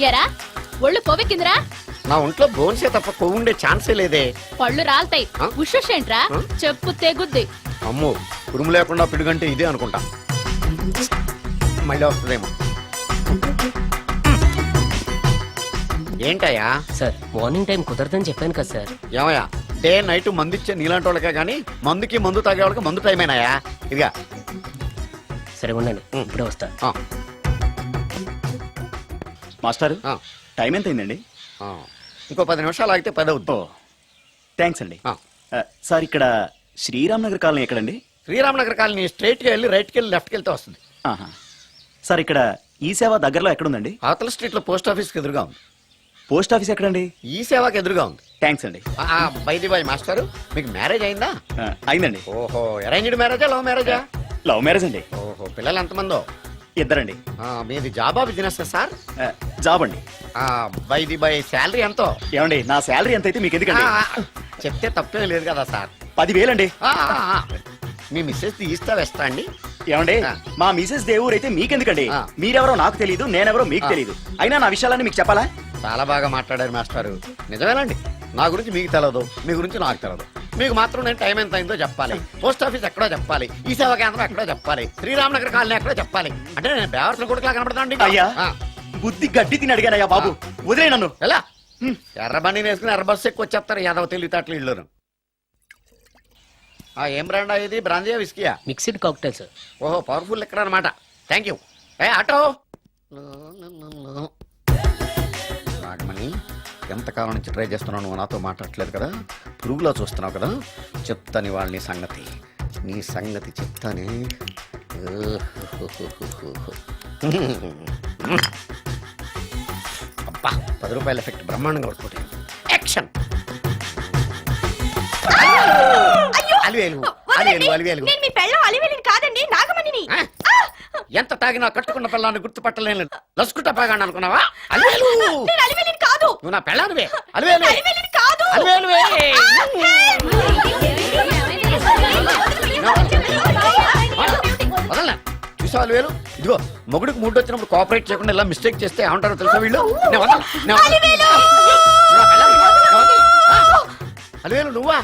ఎరా ఒళ్ళు కొవ్వెక్కిందిరా? నా ఒంట్లో బోన్సే తప్ప కొవ్వు ఉండే ఛాన్సే లేదే. పళ్ళు రాల్తాయి. ఆ? ఉషేంట్రా? చెప్పు తెగుద్ది. అమ్మో ఉరుము లేకుండా పిడుగంటే ఇదే అనుకుంటా. మళ్ళీ వస్తుందేమో. ఏంటయ్యా? సార్ మార్నింగ్ టైం కుదరదని చెప్పాను కదా సార్. ఏమయ్యా డే నైట్ మందు ఇచ్చే నీలాంటి వాళ్ళకే కానీ మందుకి మందు తాగే వాళ్ళకి మందు టైమేనాయా? ఇదిగా సరే ఉండండి, ఇప్పుడే వస్తా. మాస్టారు ఆ, టైం ఎంత అయిందండి? ఆ. ఇంకో 10 నిమిషాలు ఆగితే 10 అవుతుంది. థ్యాంక్స్ అండి. ఆ. సార్ ఇక్కడ శ్రీరామ్ నగర్ కాలనీ ఎక్కడండి? శ్రీరామనగర్ కాలనీ స్ట్రైట్కి వెళ్ళి రైట్కి వెళ్ళి లెఫ్ట్కి వెళ్తే వస్తుంది. ఆహా. సార్ ఇక్కడ ఈ సేవ దగ్గరలో ఎక్కడుందండి? అవతల స్ట్రీట్లో పోస్ట్ ఆఫీస్కి ఎదురుగా ఉంది. పోస్ట్ ఆఫీస్ ఎక్కడండి? ఈ సేవకి ఎదురుగా ఉంది. థ్యాంక్స్ అండి. బైది బాయ్ మాస్టారు, మీకు మ్యారేజ్ అయిందా? అయిందండి. ఓహో, అరేంజ్డ్ మ్యారేజా లవ్ మ్యారేజా? లవ్ మ్యారేజ్ అండి. ఓహో, పిల్లలు ఎంతమందో? ఇద్దరండి. మీది జాబా బిజినెస్ సార్? జాబ్ అండి. బైది బాయ్ శాలరీ ఎంతో? ఏమండి నా శాలరీ ఎంత అయితే మీకు ఎందుకండి? చెప్తే తప్పేం లేదు కదా సార్. 10,000 అండి. మీ మిస్సెస్ తీస్తా వేస్తా అండి. ఏమండి మా మిసెస్ దేవుడు అయితే మీకెందుకండి? మీరెవరో నాకు తెలియదు, నేనెవరో మీకు తెలియదు. అయినా నా విషయాలన్నీ మీకు చెప్పాలా? చాలా బాగా మాట్లాడారు మాస్టారు. నిజమేనండి, నా గురించి మీకు తెలదు, మీ గురించి నాకు తెలదు. మీకు మాత్రం నేను టైం ఎంత అయిందో చెప్పాలి, పోస్ట్ ఆఫీస్ ఎక్కడో చెప్పాలి, ఈ సేవా కేంద్రం ఎక్కడో చెప్పాలి, శ్రీరామనగర్ కాలనీ ఎక్కడో చెప్పాలి. అంటే నేను బేవర్సన కొడుకులా కనబడతాండి. అయ్యా బుద్ధి గడ్డి తిని అడిగానయ్యా బాబు, వదిలే నన్ను. ఎలా ఎర్ర బండి వేసుకుని ఎర్ర బస్సు ఎక్కువ వచ్చేస్తారు యాదవ తెలివితేటలు ఇళ్ళను. ఏం బ్రాండా ఇది? బ్రాంజియా విస్కియా? Mixed cocktail sir. ఓహో, పవర్ఫుల్ ఎక్కడ అనమాట. Thank you. ఆటో నాగమణి, ఎంతకాలం నుంచి ట్రై చేస్తున్నావు, నువ్వు నాతో మాట్లాడట్లేదు కదా, పురుగులో చూస్తున్నావు కదా, చెప్తాను ఇవాళ నీ సంగతి చెప్తానే. అబ్బా, 10 రూపాయల ఎఫెక్ట్ బ్రహ్మాండంగా పడుతుంది. యాక్షన్. నేను మీ పెళ్ళం అలివేలిని కాదండి, నాగమణిని. ఎంత తాగినా కట్టుకున్న పిల్లాన్ని గుర్తుపట్టలేను. లసుకుంటా బాగా అనుకున్నావా? అలివేలు నేను అలివేలిని కాదు. నువ్వు నా పెళ్ళానివే. అలివేలు అలివేలిని కాదు. అలివేలువే. వదలనా? చూసావు అలివేలు? ఇదిగో మొగుడికి మూడు వచ్చినప్పుడు కోఆపరేట్ చేయకుండా ఇలా మిస్టేక్ చేస్తే ఏమంటారో తెలుసా వీళ్ళు? అలివేలు నువ్వా?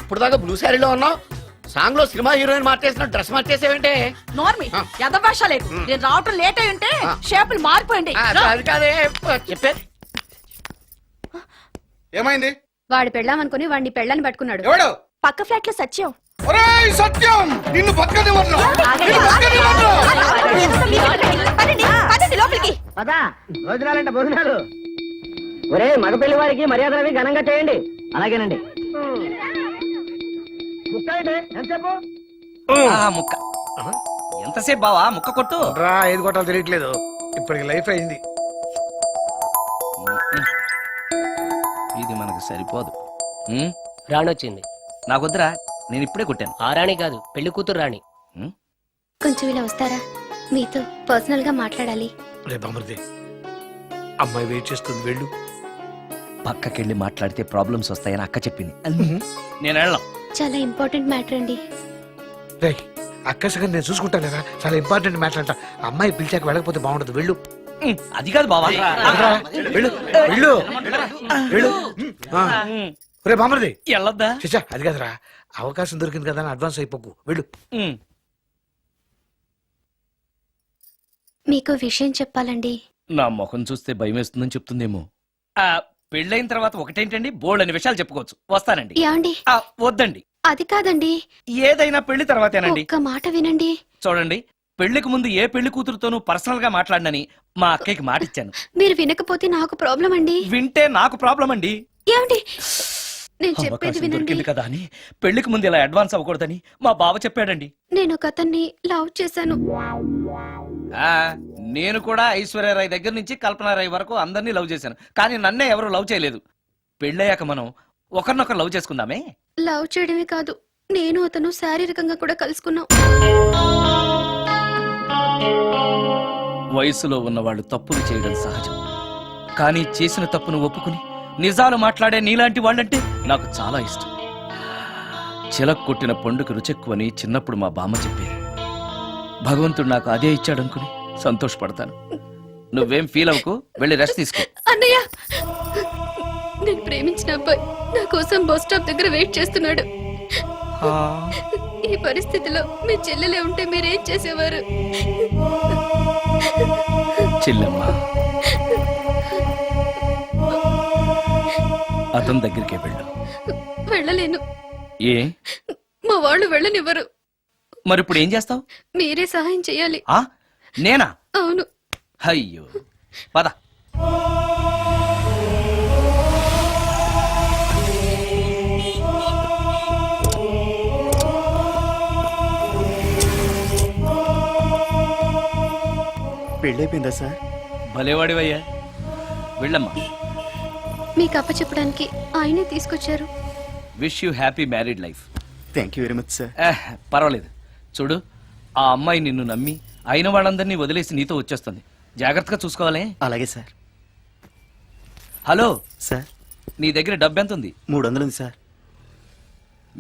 ఇప్పుడు దాకా బ్లూ శారీలో ఉన్నావు, సాంగ్ లో సినిమా హీరోయిన్ మార్చేసిన డ్రెస్ మార్చేసేవంటే? నార్మల్ యదభాష లేదు. నేను రావటం లేట్ అయి ఉంటే షేపులు మారిపోయింది. అది కాదే చెప్పేది. ఏమైంది? వాడి పెళ్ళామనుకుని వాడిని పెళ్ళని పట్టుకున్నాడు. ఎవడు? పక్క ఫ్లాట్ లో సత్యం. ఒరేయ్ సత్యం, నిన్ను బతకనివ్వను. లోపలికి భోజనాలంటే భోజనాలు. ఒరే మగ పెళ్లి వారికి మర్యాదలవి ఘనంగా చేయండి. అలాగేనండి. ముక్క ఎంతసేపు బావా ముక్క కొట్టు. ఏది కొట్టాలో తెలియట్లేదు, ఇప్పటికి లైఫ్ అయింది. ఇది మనకు సరిపోదు. రాణి వచ్చింది. నాకొద్దురా, నేను ఇప్పుడే కొట్టాను. ఆ రాణి కాదు, పెళ్లి కూతురు రాణి. కొంచెం ఇలా వస్తారా? మీతో పర్సనల్ గా మాట్లాడాలి. రే బామర్ది, అమ్మాయి వెయిట్ చేస్తుంది, వెళ్ళు. పక్కకెళ్ళి మాట్లాడితే ప్రాబ్లమ్స్ వస్తాయని అక్క చెప్పింది. నేను వెళ్ళాం. చాలా ఇంపార్టెంట్ మ్యాటర్ అండి. రే అక్కసగా నేను చూసుకుంటాను కదా, చాలా ఇంపార్టెంట్ మ్యాటర్ అంట. అమ్మాయి పిలిచాక వెళ్ళకపోతే బాగుండదు, వెళ్ళు. అది కాదు బావా, వెళ్ళు వెళ్ళు వెళ్ళు. రే బామర్ది వెళ్ళొద్దా? చిచ్చా, అది కాదురా, అవకాశం దొరికింది కదా అని అడ్వాన్స్ అయిపోకు, వెళ్ళు. మీకు విషయం చెప్పాలండి. నా ముఖం చూస్తే భయం వేస్తుందని చెప్తుందేమో. పెళ్ళైన తర్వాత ఒకటేంటండి, బోల్డ్ అని విషయాలు చెప్పుకోవచ్చు. వస్తానండి. ఏమండి? వద్దండి. అది కాదండి, ఏదైనా పెళ్లి తర్వాతేనండి. ఒక్క మాట వినండి. చూడండి, పెళ్లికి ముందు ఏ పెళ్లి కూతురుతోనూ పర్సనల్ గా మాట్లాడనని మా అక్కకి మాట ఇచ్చాను. మీరు వినకపోతే నాకు ప్రాబ్లం అండి. వింటే నాకు ప్రాబ్లం అండి. ఏమండి, నేను చెప్పేది అవకాశం వినండి. దొరికింది కదా అని పెళ్లికి ముందు ఇలా అడ్వాన్స్ అవ్వకూడదని మా బావ చెప్పాడండి. నేను ఒక అతన్ని లవ్ చేశాను. నేను కూడా ఐశ్వర్యరాయ్ దగ్గర నుంచి కల్పనారాయ్ వరకు అందరినీ లవ్ చేశాను, కానీ నన్నే ఎవరు లవ్ చేయలేదు. పెళ్ళయ్యాక మనం ఒకరినొకరు లవ్ చేసుకుందామే. లవ్ చేయడమే కాదు, నేను అతను శారీరకంగా కూడా కలుసుకున్నాం. వయసులో ఉన్నవాళ్ళు తప్పులు చేయడం సహజం, కానీ చేసిన తప్పును ఒప్పుకుని నిజాలు మాట్లాడే నీలాంటి వాళ్ళంటే నాకు చాలా ఇష్టం. చిలక్ కొట్టిన పండుగ రుచెక్కువని చిన్నప్పుడు మా బామ్మ చెప్పేది. భగవంతుడు నాకు అదే ఇచ్చాడనుకుని సంతోషపడతాను. నువ్వేం ఫీల్ అవ్వకు, వెళ్ళి రెస్ట్ తీసుకో. అన్నయ్య, నేను ప్రేమించిన అబ్బాయి నా కోసం బస్ స్టాప్ దగ్గర వెయిట్ చేస్తున్నాడు. ఈ పరిస్థితిలో మీ చెల్లెలే ఉంటే మీరేం చేసేవారు? చెల్లెమ్మా, అతని దగ్గరికే వెళ్ళు. వెళ్ళలేను, ఏ మా వాళ్ళు వెళ్ళనివ్వరు. మరి ఇప్పుడు ఏం చేస్తావు? మీరే సహాయం చేయాలి. నేనా? అవును. అయ్యో, పద. పెళ్ళైపోయిందా సార్? భలేవాడివయ్యా, వెళ్ళమ్మా. మీకు అప్పచెప్పడానికి ఆయనే తీసుకొచ్చారు. Wish you happy married life. Thank you very much sir. పర్వాలేదు. చూడు, ఆ అమ్మాయి నిన్ను నమ్మి అయిన వాళ్ళందరినీ వదిలేసి నీతో వచ్చేస్తుంది. జాగ్రత్తగా చూసుకోవాలి. అలాగే సార్. హలో సార్, నీ దగ్గర డబ్బు ఎంత ఉంది? 300 ఉంది సార్.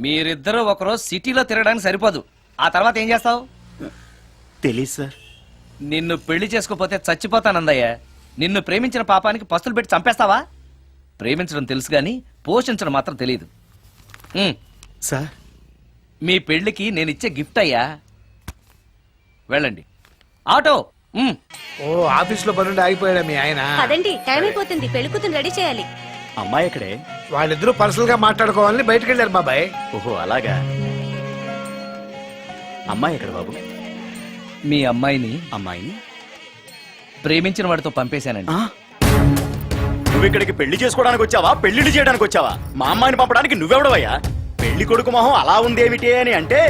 మీరిద్దరూ ఒకరోజు సిటీలో తిరగడానికి సరిపోదు. ఆ తర్వాత ఏం చేస్తావు? తెలీదు సార్. నిన్ను పెళ్లి చేసుకోపోతే చచ్చిపోతానందయ్యా. నిన్ను ప్రేమించిన పాపానికి పస్తులు పెట్టి చంపేస్తావా? ప్రేమించడం తెలుసు గాని పోషించడం మాత్రం తెలియదు. సార్, మీ పెళ్లికి నేను ఇచ్చే గిఫ్ట్ అయ్యా. వెళ్ళండి. ఆటో. ఓ ఆఫీస్ లో పనుండి ఆగిపోయాడా మీ ఆయన? అదండి, టైం అయిపోతుంది, పెళ్లి కూతురు రెడీ చేయాలి. అమ్మాయి ఎక్కడే? వాళ్ళిద్దరూ పర్సనల్ గా మాట్లాడుకోవాలని బయటకు వెళ్ళారు బాబాయ్. ఓహో అలాగా. అమ్మాయి ఎక్కడ బాబు? మీ అమ్మాయిని అమ్మాయిని ప్రేమించిన వాడితో పంపేశానండి. నువ్వు ఇక్కడికి పెళ్లి చేసుకోవడానికి వచ్చావా, పెళ్లిళ్ళు చేయడానికి వచ్చావా? మా అమ్మాయిని పంపడానికి నువ్వెవడవయ్యా? పెళ్లి కొడుకు మొహం అలా ఉందేమిటి అని అంటే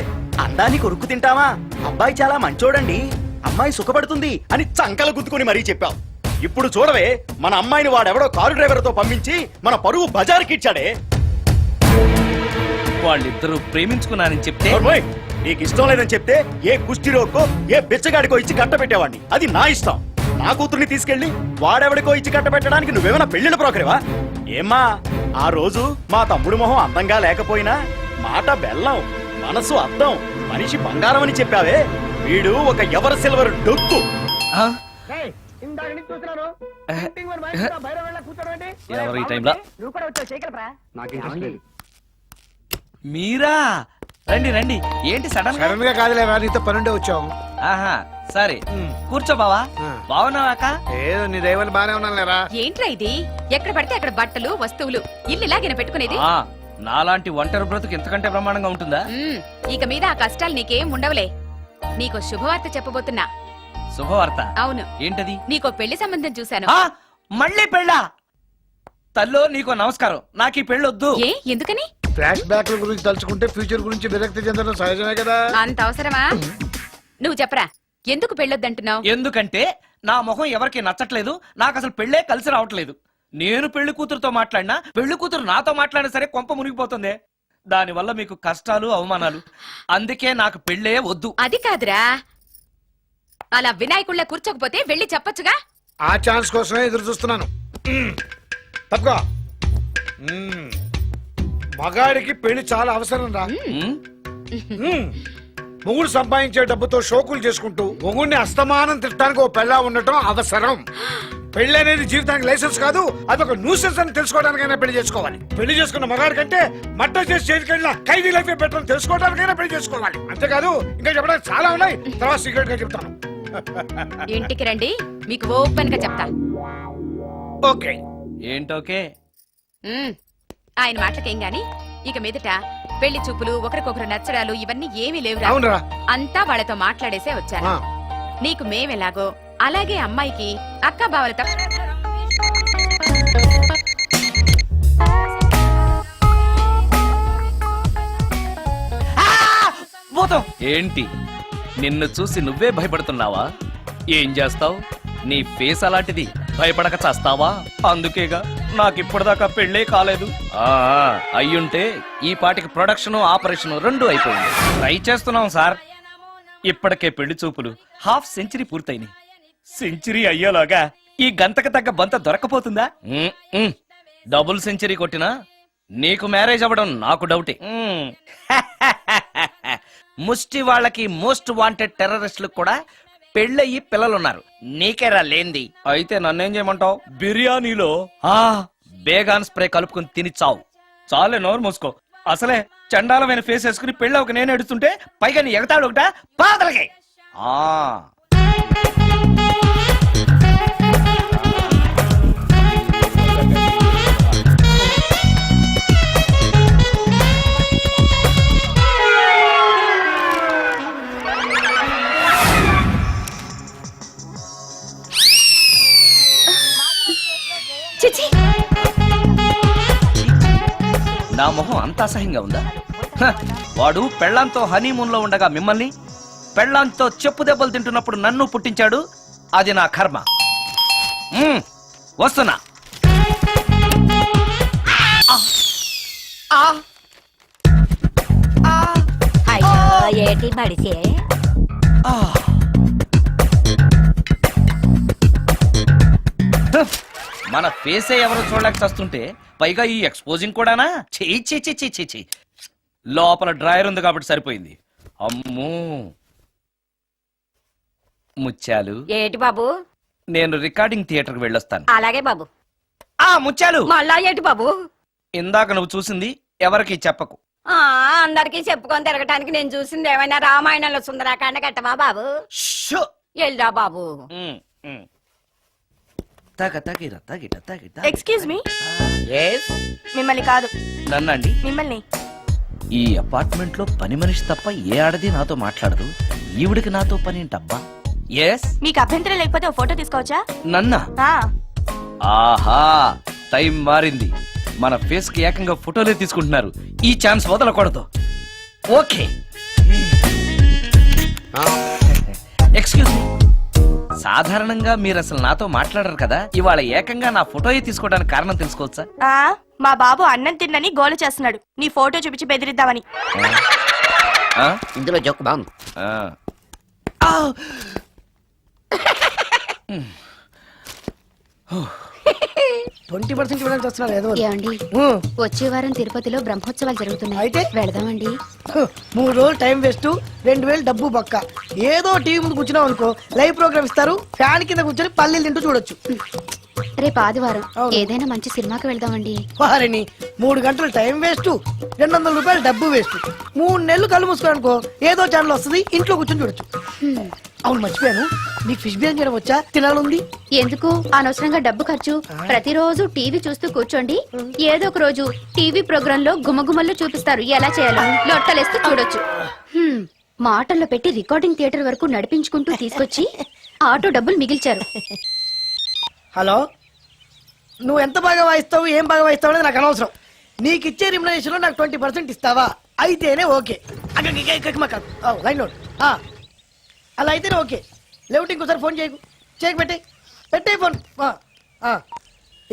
అందాన్ని కొరుక్కు తింటావా? అబ్బాయి చాలా మంచోడండి, అమ్మాయి సుఖపడుతుంది అని చంకలు గుద్దుకుని మరీ చెప్పావు. ఇప్పుడు చూడవే, మన అమ్మాయిని వాడెవడో కారు డ్రైవర్ తో పంపించి మన పరువు బజారుకి ఇచ్చాడే. వాళ్ళిద్దరూ ప్రేమించుకున్నారని చెప్తే ఓర్మోయ్, నీకు ఇష్టం లేదని చెప్తే ఏ కుష్టిరోకో ఏ బిచ్చగాడికో ఇచ్చి కట్ట పెట్టేవాడిని. అది నా ఇష్టం. నా కూతుర్ని తీసుకెళ్లి వాడెవడికో ఇచ్చి కట్ట పెట్టడానికి నువ్వేమైనా పెళ్లిళ్ళ బ్రోకరేవా? ఏమ్మా, ఆ రోజు మా తమ్ముడు మొహం అందంగా లేకపోయినా మాట బెల్లం, మనసు అద్దం, మనిషి బంగారం అని చెప్పావే. వీడు ఒక ఎవరు సిల్వర్ డొక్కు. ఆ? ఇందాక నుంచి చూస్తున్నాను. ఎవరు ఈ టైంలో? నువ్వు కూడా వచ్చావు, చేయగలరా? మీరా? రండి రండి. ఏంటి సడన్ గా? సడన్ గా కాదులేరా, నీతో పనుండే వచ్చాం. ఆహా, సరే కూర్చో బావా. బాగున్నావాక? ఏదో నీ దైవాలు బానే ఉన్నాను లేరా. ఏంట్రా ఇది? ఎక్కడ పడితే అక్కడ బట్టలు వస్తువులు, ఇల్లు ఇలాగైనా పెట్టుకునేది? నాలాంటి ఒంటరి బ్రతుకు ఎంతకంటే బ్రహ్మాండంగా ఉంటుందా? ఇక మీద ఆ కష్టాలు నీకేం ఉండవులే. నీకో శుభవార్త చెప్పబోతున్నా. శుభవార్త? అవును. ఏంటది? నీకో పెళ్లి సంబంధం చూశాను. మళ్ళీ పెళ్ళా? తల్లో నీకో నమస్కారం, నాకు ఈ పెళ్ళొద్దు. ఏ, ఎందుకని? ఫ్లాష్ బ్యాక్ గురించి తలుచుకుంటే ఫ్యూచర్ గురించి విరక్తి చెందడం సహజమే కదా. అంత అవసరమా? నువ్వు చెప్పరా, ఎందుకు పెళ్ళొద్దంటున్నావు? ఎందుకంటే నా ముఖం ఎవరికి నచ్చట్లేదు, నాకు అసలు పెళ్ళే కలిసి రావట్లేదు. నేను పెళ్లి కూతురుతో మాట్లాడినా, పెళ్లి కూతురు నాతో మాట్లాడినా సరే కొంప మునిగిపోతుంది. దానివల్ల మీకు కష్టాలు అవమానాలు. అందుకే నాకు పెళ్ళే వద్దు. అది కాదురా, అలా వినాయకుళ్ళ కూర్చోకపోతే వెళ్ళి చెప్పొచ్చుగా. ఆ ఛాన్స్ కోసమే ఎదురు చూస్తున్నాను. తప్పుకో. మగాడికి పెళ్లి చాలా అవసరం రా. మొగుడు సంపాదించే డబ్బుతో షోకులు చేసుకుంటూ మొగుడిని అస్తమానం తిట్టడానికి ఓ పెళ్ళా ఉండటం అవసరం. పెళ్లి అనేది జీవితానికి లైసెన్స్ కాదు, అదొక న్యూసెన్స్ అని తెలుసుకోవడానికైనా పెళ్లి చేసుకోవాలి. పెళ్లి చేసుకున్న మగాడి కంటే మట్ట చేసి చేతికెళ్ళిన ఖైదీ లైఫ్ బెటర్ తెలుసుకోవడానికైనా పెళ్లి చేసుకోవాలి. అంతేకాదు ఇంకా చెప్పడానికి చాలా ఉన్నాయి, తర్వాత సీక్రెట్ గా చెప్తాను. ఇంటికి రండి, మీకు ఓపెన్ గా చెప్తా. ఓకే. ఏంటోకే? ఆయన మాటలకేం గాని ఇక మీదట పెళ్లి చూపులు, ఒకరికొకరు నచ్చడాలు ఇవన్నీ ఏమీ లేవురా. అవునరా. అంతా వాళ్ళతో మాట్లాడేసే వచ్చాను. నీకు మేమెలాగో అలాగే అమ్మాయికి అక్క బావలతో. ఏంటి, నిన్ను చూసి నువ్వే భయపడుతున్నావా? ఏం చేస్తావు? నీ ఫేస్ అలాంటిది, భయపడక చేస్తావా? అందుకేగా నాకిప్పటిదాకా పెళ్ళే కాలేదు. అయ్యుంటే ఈ పాటికి ప్రొడక్షన్ ఆపరేషన్ రెండు అయిపోయింది. ట్రై చేస్తున్నాం సార్. ఇప్పటికే పెళ్లి చూపులు హాఫ్ సెంచరీ పూర్తయినాయి. సెంచరీ అయ్యేలాగా ఈ గంతకు తగ్గ బంత దొరకపోతుందా? డబుల్ సెంచరీ కొట్టినా నీకు మ్యారేజ్ అవ్వడం నాకు డౌటే. ముష్టి వాళ్ళకి మోస్ట్ వాంటెడ్ టెర్రరిస్టులకు కూడా పెళ్ళయి పిల్లలున్నారు. నీకేరా లేంది. అయితే నన్నేం చేయమంటావు? బిర్యానీలో బేగాన్ స్ప్రే కలుపుకుని తిని చావు. చాలే నోరు మూసుకో. అసలే చండాలమైన ఫేస్ వేసుకుని పెళ్ళి ఒక నేను ఎడుతుంటే పైగా నీ ఎగతాడు ఒకట పాదలకి. చిచి, నా మొహం అంత అసహ్యంగా ఉందా? హ, వాడు పెళ్ళాంతో హనీమూన్ లో ఉండగా మిమ్మల్ని, పెళ్ళాంతో చెప్పు దెబ్బలు తింటున్నప్పుడు నన్ను పుట్టించాడు. అది నా కర్మ. వస్తున్నా. అయ్యో ఏటి బడిసే మన ఫేసే ఎవరు చూడలేక చస్తుంటే పైగా ఈ ఎక్స్పోజింగ్ కూడానా? చెయ్యి చెయ్యి చెయ్యి చెయ్యి. లోపల డ్రాయర్ ఉంది కాబట్టి సరిపోయింది. అమ్మో ముత్యాలు, ఏటి బాబు? నేను రికార్డింగ్ థియేటర్ కి వెళ్ళొస్తాను. అలాగే బాబు. ముత్యాలు, మళ్ళా ఏటి బాబు? ఇందాక నువ్వు చూసింది ఎవరికి చెప్పకు. అందరికి చెప్పుకొని తిరగటానికి నేను చూసింది ఏమైనా రామాయణంలో సుందరాకాండ కట్టవా బాబు? షో. ఎల్దా బాబు. ఉమ్, ఉమ్. తగ తగిర తగిట తగిట. Excuse me, Yes? మిమ్మల్ని కాదు, నన్నండి. మిమ్మల్ని. ఈ అపార్ట్మెంట్ లో పని మనిషి తప్ప ఏ ఆడది నాతో మాట్లాడదు. ఈవిడికి నాతో పని ఏంటబ్బా? ఎస్. మీకు అభ్యంతరం లేకపోతే ఓ ఫోటో తీసుకోవచ్చా? నన్నా? ఆ, ఆహా, టైం మారింది. మన ఫేస్ కి ఏకంగా ఫోటోలే తీసుకుంటున్నారు. ఈ ఛాన్స్ వదలకూడదు. ఓకే. ఎక్స్క్యూజ్ మీ, సాధారణంగా మీరు అసలు నాతో మాట్లాడరు కదా. ఇవాళ ఏకంగా నా ఫోటోయే తీసుకోవడానికి కారణం తెలుసుకోవచ్చా? ఆ, మా బాబు అన్నం తిన్నని గోలు చేస్తున్నాడు, నీ ఫోటో చూపించి బెదిరిద్దామని. ఆ? ఇందులో జోక్ బాగుంది. ఆ. 20% ఇవ్వడానికి వస్తున్నారు ఏదో ఏమండి, వచ్చే వారం తిరుపతిలో బ్రహ్మోత్సవాలు జరుగుతున్నాయి. అయితే? వెళదామండి. 3 రోజులు టైం వేస్ట్, 2000 డబ్బు బొక్క. ఏదో టీవీ ముందు కూర్చున్నాం అనుకో, లైవ్ ప్రోగ్రామ్ ఇస్తారు, ఫ్యాన్ కింద కూర్చొని పల్లీలు తింటూ చూడొచ్చు. రేపు ఆదివారం అవును. ఏదైనా మంచి సినిమాకి వెళ్దామండి. వారిని 3 గంటలు టైం వేస్ట్, 200 రూపాయలు డబ్బు వేస్ట్. 3 నెలలు కళ్ళు మూసుకోనుకో, ఏదో ఛానల్ వస్తుంది, ఇంట్లో కూర్చొని చూడొచ్చు. అవును మర్చిపోయాను, నీకు ఫిష్ బిర్యానీ చేయడం వచ్చా? తినాలుంది. ఎందుకు అనవసరంగా డబ్బు ఖర్చు? ప్రతిరోజు టీవీ చూస్తూ కూర్చోండి, ఏదో ఒక రోజు టీవీ ప్రోగ్రామ్ లో గుమగుమల్లో చూపిస్తారు ఎలా చేయాలో. లొట్టలేస్తూ చూడొచ్చు. మాటల్లో పెట్టి రికార్డింగ్ థియేటర్ వరకు నడిపించుకుంటూ తీసుకొచ్చి ఆటో డబ్బులు మిగిల్చారు. హలో, నువ్వు ఎంత బాగా వాయిస్తావు, ఏం బాగా వాయిస్తావు అనేది నాకు అనవసరం. నీకు ఇచ్చే రిమ్యునరేషన్ లో నాకు 20% ఇస్తావా? అయితేనే ఓకే. Line load. అలా అయితేనే ఓకే. లేవుటి ఇంకోసారి ఫోన్ చేయకు, పెట్టే ఫోన్.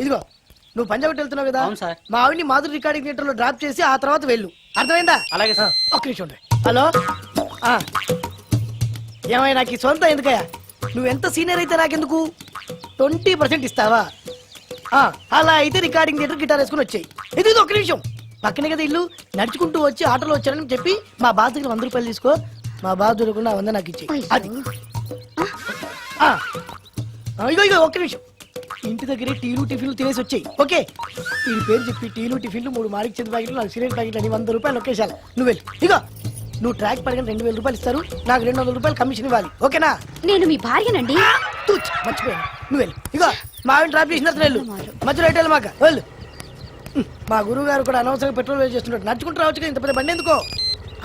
ఇదిగో, నువ్వు పంజాబ్ వెళ్తున్నావు కదా, మా ఆవిడ్ని మాధురి రికార్డింగ్ థియేటర్ లో డ్రాప్ చేసి ఆ తర్వాత వెళ్ళు. అర్థమైందా? అలాగే సార్. ఒక్క నిమిషం ఉండు. హలో, ఏమైనా నాకు ఈ సొంత ఎందుకయ్యా? నువ్వెంత సీనియర్ అయితే నాకెందుకు? 20% ఇస్తావా? అలా అయితే రికార్డింగ్ థియేటర్ గిటార్ వేసుకుని వచ్చాయి. ఇది ఒక్క నిమిషం, పక్కనే కదా ఇల్లు. నడుచుకుంటూ వచ్చి ఆటోలో వచ్చానని చెప్పి మా బాధ దగ్గర 100 రూపాయలు తీసుకో. మా బాధ దొరకకుండా 100 నాకు ఇచ్చేయి. అది ఇగో ఒక్క నిమిషం, ఇంటి దగ్గరే టీలు టిఫిన్లు తినేసి వచ్చాయి. ఓకే, ఈ పేరు చెప్పి టీలు టిఫిన్లు 3 మారికి చెంది ప్యాకెట్లు, 4 సిగరెట్ ప్యాకెట్లు అని 100 రూపాయలు ఒకేసారి. నువ్వు వెళ్ళు. ఇగో, నువ్వు ట్రాక్ పడగానే 2000 రూపాయలు ఇస్తారు, నాకు 200 రూపాయలు కమిషన్ ఇవ్వాలి. ఓకేనా? నేను మీ భార్యనండి. మర్చిపోయాను. నువ్వు వెళ్ళు. ఇగో, మా ఆవిడ డ్రాప్ చేసిన వెళ్ళు, మధ్యలో రైట్ వెళ్ళి మాక వెళ్ళు. మా గురువు గారు కూడా అనవసరంగా పెట్రోల్ వేస్ట్ చేస్తున్నాడు. నడుచుకుంటూ రావచ్చు కదా, ఇంత పెద్ద బండి ఎందుకో.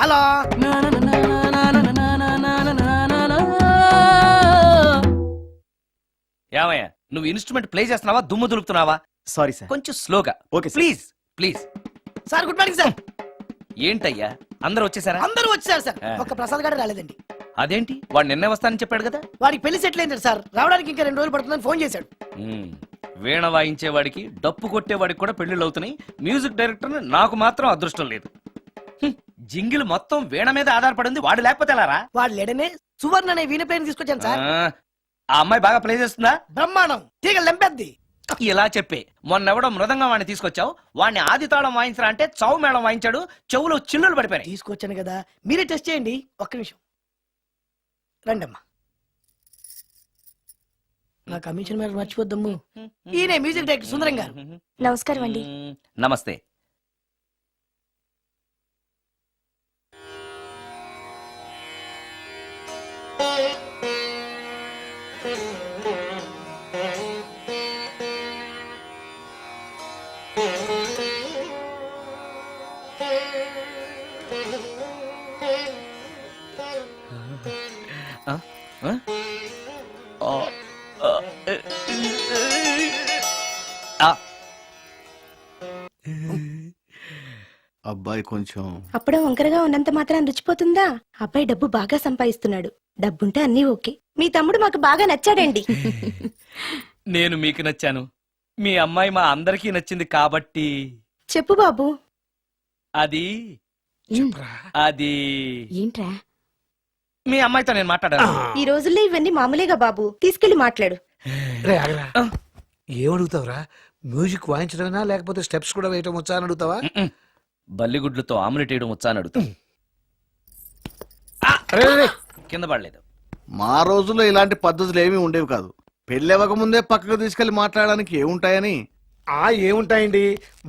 హలో, ఏమయ్యా, నువ్వు ఇన్స్ట్రుమెంట్ ప్లే చేస్తున్నావా, దుమ్ము దులుపుతున్నావా? Sorry sir. కొంచెం స్లోగా. Okay sir. Please please. Sir good morning sir. ఏంటయ్యా, అందరూ వచ్చేసారా? అందరూ వచ్చారు సార్, ఒక్క ప్రసాద్ గారు రాలేదండి. అదేంటి, వాడు నిన్నే వస్తానని చెప్పాడు కదా. వాడికి పెళ్లి సెటిల్ అయింది సార్, రావడానికి ఇంకా 2 రోజులు పడుతుందని ఫోన్ చేశాడు. వీణ వాయించేవాడికి, డప్పు కొట్టేవాడికి కూడా పెళ్లిళ్ళు అవుతున్నాయి. మ్యూజిక్ డైరెక్టర్ నాకు మాత్రం అదృష్టం లేదు. జింగిల్ మొత్తం వీణ మీద ఆధారపడింది, వాడు లేకపోతే ఎలారా? వాడు లేడనే సువర్ణ అనే వీణ ప్లేని తీసుకొచ్చాను సార్. ఆ అమ్మాయి బాగా ప్లే చేస్తుందా? బ్రహ్మాండం, తీగ లెంపెద్ది. ఇలా చెప్పే మొన్నెవడో మృదంగం వాడిని తీసుకొచ్చావు, వాడిని ఆది తాళం వాయించరా అంటే చౌ మేళం వాయించాడు, చెవులో చిల్లులు పడిపోయాయి. తీసుకొచ్చాను కదా, మీరే టెస్ట్ చేయండి. ఒక్క నిమిషం రండమ్మా. నా కమిషన్ మీద మర్చిపోద్దమ్ము. ఈయన మ్యూజిక్ డైరెక్టర్ సుందరం గారు. నమస్కారం అండి. నమస్తే. ఆ? ఆ? ఆ, ఆ, ఆ. అబ్బాయి కొంచెం అప్పుడే వంకరగా ఉన్నంత మాత్రం రుచిపోతుందా? అబ్బాయి డబ్బు బాగా సంపాదిస్తున్నాడు. డబ్బుంటే అన్నీ ఓకే. మీ తమ్ముడు మాకు బాగా నచ్చాడండి. నేను మీకు నచ్చాను, మీ అమ్మాయి మా అందరికీ నచ్చింది కాబట్టి చెప్పు బాబు. అది అది ఏంట్రా? మీ అమ్మాయితో నేను మాట్లాడాను. ఈ రోజుల్లో ఇవన్నీ మామూలేగా బాబు. తీసుకెళ్లి మాట్లాడు. రే ఆగరా. ఏమడుగుతావురా? మ్యూజిక్ వాయించడమేనా లేకపోతే స్టెప్స్ కూడా వేయటం వచ్చా అని అడుగుతావా? బల్లిగుడ్లతో ఆమ్లెట్ వేయడం వచ్చా అని అడుగుతా. రే, రే, రే. కింద పడలేదు. మా రోజుల్లో ఇలాంటి పద్ధతులు ఏమీ ఉండేవి కాదు. పెళ్ళవక ముందే పక్కకు తీసుకెళ్లి మాట్లాడడానికి ఏముంటాయని. ఏముంటాయండి,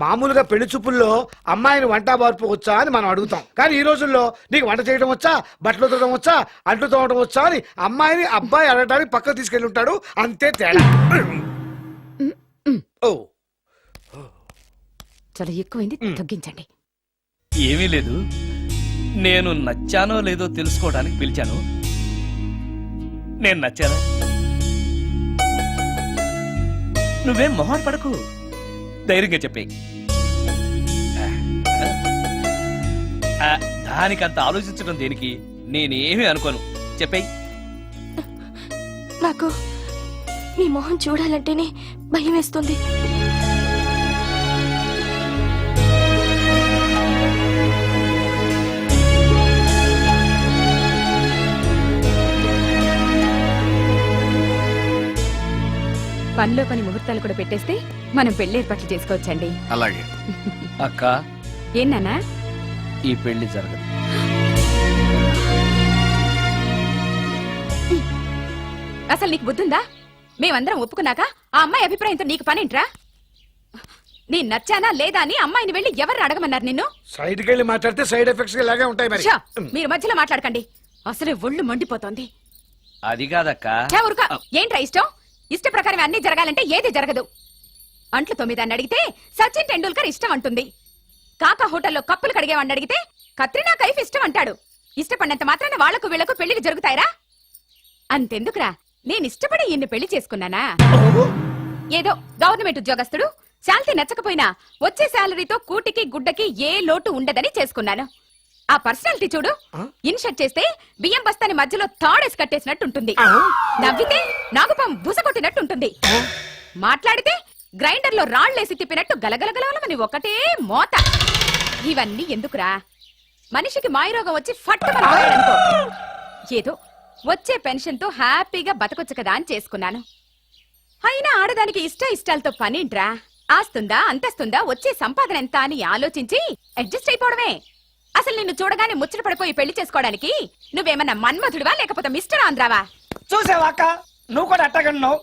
మామూలుగా పెళ్లి చూపుల్లో అమ్మాయిని వంట బార్పు వచ్చా అని మనం అడుగుతాం. కానీ ఈ రోజుల్లో నీకు వంట చేయడం వచ్చా, బట్టలు తోడడం వచ్చా, అంట్లు తోమడం వచ్చా అని అమ్మాయిని అబ్బాయి అడగడానికి పక్కకు తీసుకెళ్ళి ఉంటాడు. అంతే తేడా. ఓ చాలా ఎక్కువైంది, తగ్గించండి. ఏమీ లేదు, నేను నచ్చానో లేదో తెలుసుకోవడానికి పిలిచాను. నేను నచ్చానా? నువ్వేం మొహం పడకు, ధైర్యంగా చెప్పేయి. దానికంత ఆలోచించడం దేనికి? నేనేమీ అనుకోను, చెప్పేయి. నాకు మీ మొహం చూడాలంటేనే భయం వేస్తుంది. పనిలో పని ముహూర్తాలు కూడా పెట్టేస్తే మనం పెళ్లి ఏర్పాట్లు చేసుకోవచ్చండి. అలాగే. అక్క, ఏనానా? ఈ పెళ్లి జరగదు. అసలు నీకు బుద్ధుందా? మేమందరం ఒప్పుకున్నాక ఆ అమ్మాయి అభిప్రాయంతో నీకు పనేంట్రా? నీ నచ్చానా లేదా అని అమ్మాయిని వెళ్ళి ఎవరు అడగమన్నారు నిన్ను? సైడ్కి వెళ్ళి మాట్లాడితే సైడ్ ఎఫెక్ట్స్ ఇలాగే ఉంటాయి మరి. ఛ! మీరు మధ్యలో మాట్లాడకండి, అసలే ఒళ్ళు మండిపోతోంది. అది కాదక్క. ఛ, ఊరుక. ఏంట్రా ఇష్టం? ఇష్ట ప్రకారం అన్ని జరగాలంటే ఏది జరగదు. అంట్లు తొమ్మిదాన్ని అడిగితే సచిన్ టెండూల్కర్ ఇష్టం అంటుంది. కాకా హోటల్లో కప్పులు కడిగేవాడిని అడిగితే కత్రినా కైఫ్ ఇష్టం అంటాడు. ఇష్టపడినంత మాత్రాన వాళ్లకు వీళ్లకు పెళ్లికి జరుగుతాయరా? అంతెందుకురా, నేను ఇష్టపడి ఇన్ని పెళ్లి చేసుకున్నానా? ఏదో గవర్నమెంట్ ఉద్యోగస్తుడు, శాలరీ నచ్చకపోయినా వచ్చే శాలరీతో కూటికి గుడ్డకి ఏ లోటు ఉండదని చేసుకున్నాను. ఆ పర్సనాలిటీ చూడు, ఇన్షర్ట్ చేస్తే బియ్యం బస్తాని మధ్యలో తాడేసి కట్టేసినట్టుంటుంది. నవ్వితే నాగుపం బుసకొట్టినట్టుంటుంది. మాట్లాడితే గ్రైండర్ లో రాళ్లేసి తిప్పినట్టు గలగలగలమని ఒకటే మోత. ఇవన్నీ ఎందుకురా? మనిషికి మాయరోగం వచ్చి ఫట్టుమనుకో. ఏదో వచ్చే పెన్షన్ తో హ్యాపీగా బతకొచ్చు కదా అని చేసుకున్నాను. అయినా ఆడదానికి ఇష్టాలతో పనేంట్రా? ఆస్తుందా, అంతస్తుందా, వచ్చే సంపాదన ఎంత అని ఆలోచించి అడ్జస్ట్ అయిపోవడమే. అసలు నిన్ను చూడగానే ముచ్చట పడిపోయి పెళ్లి చేసుకోవడానికి నువ్వేమన్నా మన్మధుడివా లేకపోతే మిస్టర్ ఆంధ్రావా? చూసావా అక్క, నువ్వు కూడా అట్టగన్నావు.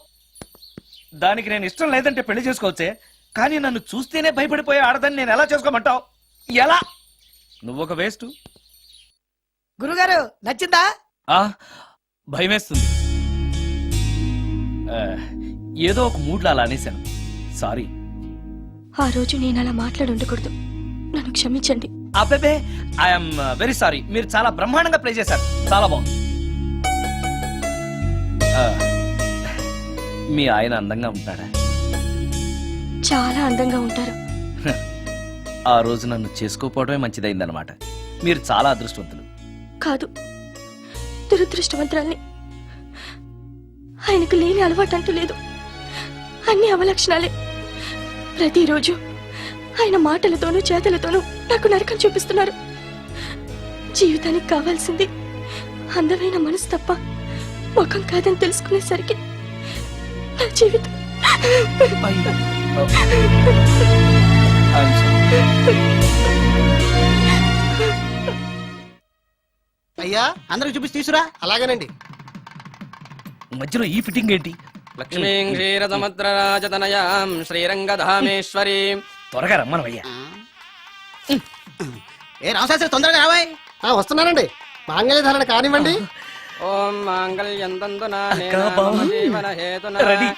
దానికి నేను ఇష్టం లేదంటే పెళ్లి చేసుకోవచ్చే, కానీ నన్ను చూస్తేనే భయపడిపోయే ఆడదని నేను ఎలా చేసుకోమంటావు? ఎలా? నువ్వొక వేస్ట్. గురుగారు నచ్చిందా? భయమేస్తుంది. ఏదో ఒక మూడ్లో అలా అనేశాను, సారీ. ఆ రోజు నేను అలా మాట్లాడి ఉండకూడదు. నన్ను క్షమించండి. అబ్బే, ఐఎమ్ వెరీ సారీ. మీరు చాలా బ్రహ్మాండంగా ప్లే చేశారు, చాలా బాగుంది. మీ ఆయన అందంగా ఉంటాడా? చాలా అందంగా ఉంటారు. ఆ రోజు నన్ను చేసుకోపోవడమే మంచిదైందనమాట. మీరు చాలా అదృష్టవంతులు. కాదు, దురదృష్టవంతురాల్ని. ఆయనకు లేని అలవాటు అంటూ లేదు. అన్ని అవలక్షణాలే. ప్రతిరోజు ఆయన మాటలతోనూ చేతలతోనూ నాకు నరకం చూపిస్తున్నారు. జీవితానికి కావాల్సింది అందమైన మనసు తప్ప ముఖం కాదని తెలుసుకునేసరికి నా జీవితం అయ్యా అందరికి చూపించి తీసురా. అలాగేనండి. మధ్యలో ఈ ఫిట్టింగ్ ఏంటి? లక్ష్మీం క్షీరసముద్రరాజతనయాం శ్రీరంగధామేశ్వరీం. త్వరగా రమ్మనవయ్యా. ఏ రామశాస్త్రి తొందరగా రావాయ్. వస్తున్నానండి. మాంగళ్య ధారణ కానివ్వండి. ఓం మాంగళ్యం తంతునా అక్కా, బావ. జీవన హేతునా రెడీ.